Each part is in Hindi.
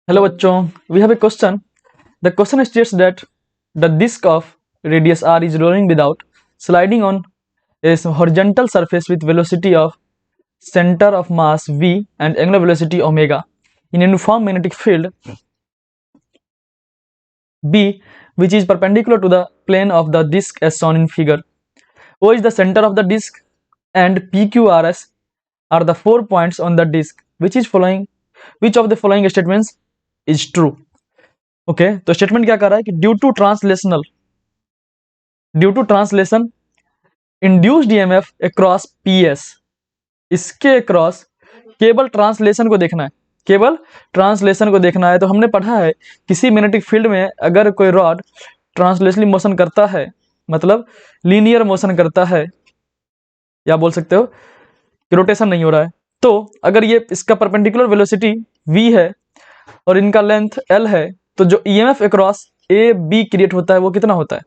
Hello बच्चों, we have a question. The question states that the disk of radius r is rolling without sliding on a horizontal surface with velocity of center of mass v and angular velocity omega in a uniform magnetic field b, which is perpendicular to the plane of the disk as shown in figure. O is the center of the disk and PQRS are the 4 points on the disk. Which of the following statements is true? Okay तो स्टेटमेंट क्या कर रहा है कि due to translation induced EMF across PS, इसके अक्रॉस केवल ट्रांसलेशन को देखना है, केवल ट्रांसलेशन को देखना है। तो हमने पढ़ा है किसी मैग्नेटिक फील्ड में अगर कोई रॉड ट्रांसलेशनली मोशन करता है, मतलब लीनियर मोशन करता है, या बोल सकते हो कि रोटेशन नहीं हो रहा है, तो अगर ये इसका परपेंडिकुलर वेलोसिटी v है और इनका लेंथ l है, तो जो EMF across A be create होता है वो कितना होता है?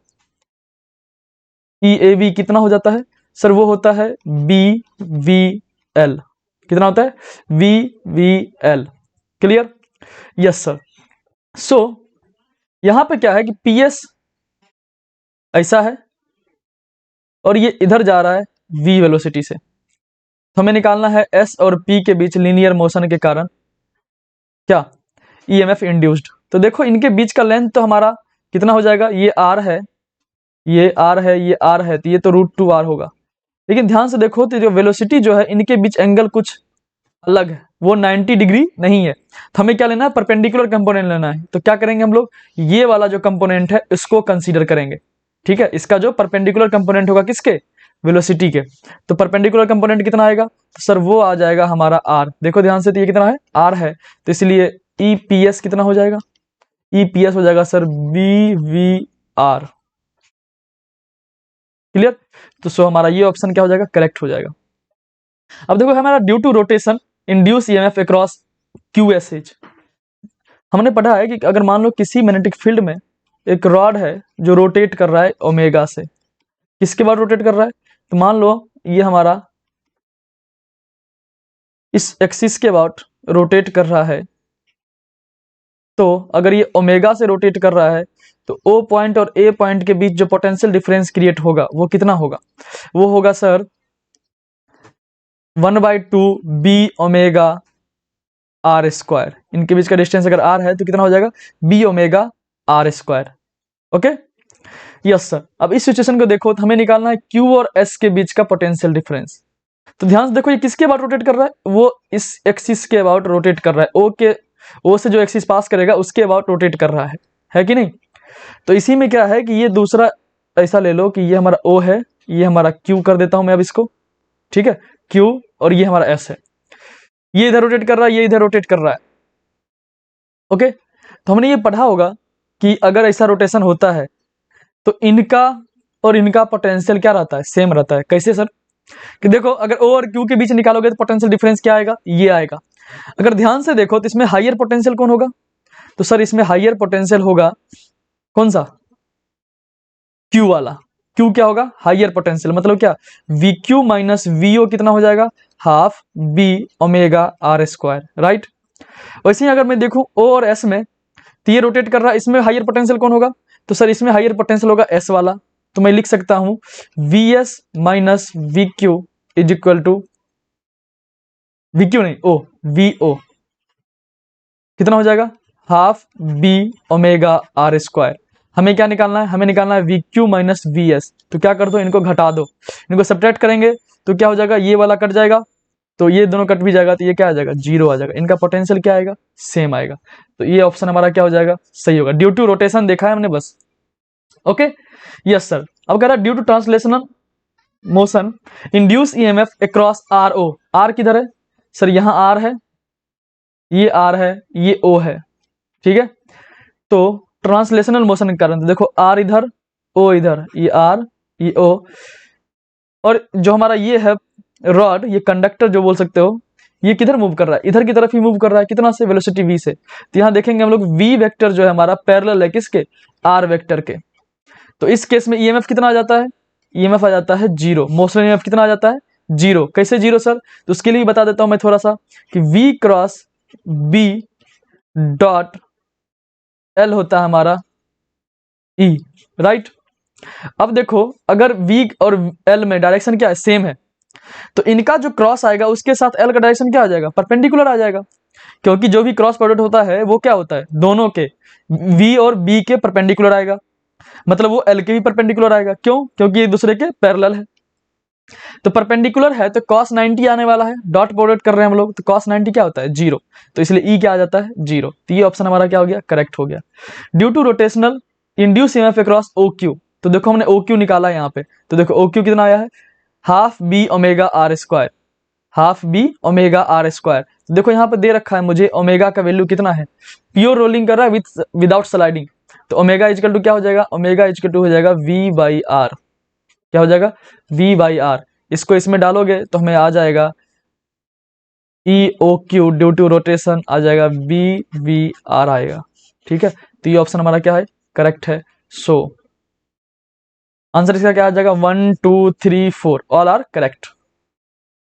ई ए वी कितना हो जाता है सर? वो होता है बी वी एल। कितना होता है? V V L. Clear? Yes sir. So यहां पे क्या है कि पीएस ऐसा है और ये इधर जा रहा है वी वेलोसिटी से, तो हमें निकालना है एस और पी के बीच लीनियर मोशन के कारण क्या ईएमएफ इंड्यूस्ड। तो देखो इनके बीच का लेंथ तो हमारा कितना हो जाएगा? ये आर है, ये आर है, ये आर है, तो ये तो √2r होगा। लेकिन ध्यान से देखो तो जो वेलोसिटी जो है इनके बीच एंगल कुछ अलग है, वो 90 डिग्री नहीं है। तो हमें क्या लेना है? परपेंडिकुलर कंपोनेंट लेना है। तो क्या करेंगे हम लोग? ये वाला जो कंपोनेंट है इसको कंसीडर करेंगे, ठीक है। इसका जो परपेंडिकुलर कंपोनेंट होगा किसके? वेलोसिटी के। तो परपेंडिकुलर कंपोनेंट कितना आएगा? तो सर वो आ जाएगा हमारा आर। देखो ध्यान से, तो ये कितना है? आर है, तो इसलिए ईपीएस कितना हो जाएगा? ईपीएस हो जाएगा sir B V R. Clear? तो सो हमारा ये ऑप्शन क्या हो जाएगा? करेक्ट हो जाएगा। अब देखो हमारा due to rotation induced EMF across QSH. हमने पढ़ा है कि अगर मान लो किसी मैग्नेटिक फील्ड में एक रॉड है जो रोटेट कर रहा है ओमेगा से, किसके बाद रोटेट कर रहा है? तो मान लो ये हमारा इस एक्सिस के अबाउट रोटेट कर रहा है, तो अगर ये ओमेगा से रोटेट कर रहा है तो ओ पॉइंट और ए पॉइंट के बीच जो पोटेंशियल डिफरेंस क्रिएट होगा वो कितना होगा? वो होगा sir 1/2 B omega R square. इनके बीच का डिस्टेंस अगर आर है तो कितना हो जाएगा? B omega R square. Okay, yes sir. अब इस सिचुएशन को देखो तो हमें निकालना है क्यू और एस के बीच का पोटेंशियल डिफरेंस। तो ध्यान से देखो ये किसके अबाउट रोटेट कर रहा है? वो इस एक्सिस के अबाउट रोटेट कर रहा है। ओ से जो एक्सिस पास करेगा उसके अबाउट रोटेट कर रहा है कि नहीं? तो इसी में क्या है कि ये दूसरा ऐसा ले लो कि ये हमारा ओ है, ये हमारा क्यू कर देता हूं मैं अब इसको, ठीक है, क्यू, और ये हमारा एस है। ये इधर रोटेट कर रहा है, ये इधर रोटेट कर रहा है। ओके, तो हमने ये पढ़ा होगा कि अगर ऐसा रोटेशन होता है तो इनका और इनका पोटेंशियल क्या रहता है? सेम रहता है। कैसे सर? कि देखो अगर ओ और क्यू के बीच निकालोगे तो पोटेंशियल डिफरेंस क्या आएगा? ये आएगा। अगर ध्यान से देखो तो इसमें हायर पोटेंशियल कौन होगा? तो सर इसमें हायर पोटेंशियल होगा कौन सा? क्यू वाला। क्यू क्या होगा? Higher potential. मतलब क्या? वी क्यू माइनस वीओ कितना हो जाएगा? Half B omega R square, right. वैसे ही अगर मैं देखूं ओ और एस में, तो ये रोटेट कर रहा है, इसमें हायर पोटेंशियल कौन होगा? तो सर इसमें हायर पोटेंशियल होगा एस वाला। तो मैं लिख सकता हूं V S minus V Q is equal to V Q नहीं, ओ वी ओ। कितना हो जाएगा? Half B omega R square. हमें क्या निकालना है? हमें निकालना है V Q minus V S. तो क्या कर दो? इनको घटा दो, इनको सब्ट्रैक्ट करेंगे तो क्या हो जाएगा? ये वाला कट जाएगा, तो ये दोनों कट भी जाएगा, तो ये क्या आ जाएगा? 0 आ जाएगा। इनका पोटेंशियल क्या आएगा? सेम आएगा। तो ये ऑप्शन हमारा क्या हो जाएगा? सही होगा। ड्यू टू रोटेशन देखा है हमने बस। Okay, yes sir. अब कह रहा है due to translational motion induce EMF across R O. R किधर है सर? यहाँ आर है, ये आर है, ये ओ है, ठीक है। तो ट्रांसलेशनल मोशन के कारण देखो आर इधर, ओ इधर, ये आर, ये ओ, और जो हमारा ये है रॉड, ये कंडक्टर जो बोल सकते हो, ये किधर मूव कर रहा है? इधर की तरफ ही मूव कर रहा है। कितना से? वेलोसिटी v से। तो यहाँ देखेंगे हम लोग v वेक्टर जो है हमारा पैरेलल है किसके? r वेक्टर के। तो इस केस में ईएमएफ कितना आ जाता है? ईएमएफ आ जाता है 0। मोशनल ईएमएफ कितना आ जाता है? 0। कैसे 0 सर? तो उसके लिए बता देता हूं मैं थोड़ा सा कि v cross b dot L होता है हमारा ई, राइट। अब देखो अगर वी और एल में डायरेक्शन क्या है, सेम है, तो इनका जो क्रॉस आएगा उसके साथ एल का डायरेक्शन क्या आ जाएगा, परपेंडिकुलर आ जाएगा, क्योंकि जो भी क्रॉस प्रोडक्ट होता है वो क्या होता है, दोनों के वी और बी के परपेंडिकुलर आएगा, मतलब वो एल के भी परपेंडिकुलर आएगा। क्यों? क्योंकि ये दूसरे के पैरेलल है। तो परपेंडिकुलर है तो cos 90 आने वाला है, डॉट प्रोडक्ट कर रहे हैं हम लोग, तो cos 90 क्या होता है, जीरो, तो इसलिए ई क्या आ जाता है, जीरो। तो ये ऑप्शन हमारा क्या हो गया, करेक्ट हो गया। Due to rotational induce EMF across O Q, तो देखो हमने ओ क्यू निकाला यहाँ पे, तो देखो ओ क्यू कितना आया है, half B omega R square, half B omega R square. तो देखो यहाँ पे दे रखा है मुझे ओमेगा का वैल्यू कितना है, प्योर रोलिंग कर रहा है विदाउट स्लाइडिंग, तो ओमेगा इजकल टू क्या हो जाएगा, ओमेगा इजकल टू हो जाएगा वी बाई आर, क्या हो जाएगा, वी बाई आर। इसको इसमें डालोगे तो हमें आ जाएगा E O Q due to rotation आ जाएगा वी वी आर आएगा, ठीक है। तो ये ऑप्शन हमारा क्या है, करेक्ट है। सो आंसर इसका क्या आ जाएगा, 1 2 3 4 ऑल आर करेक्ट।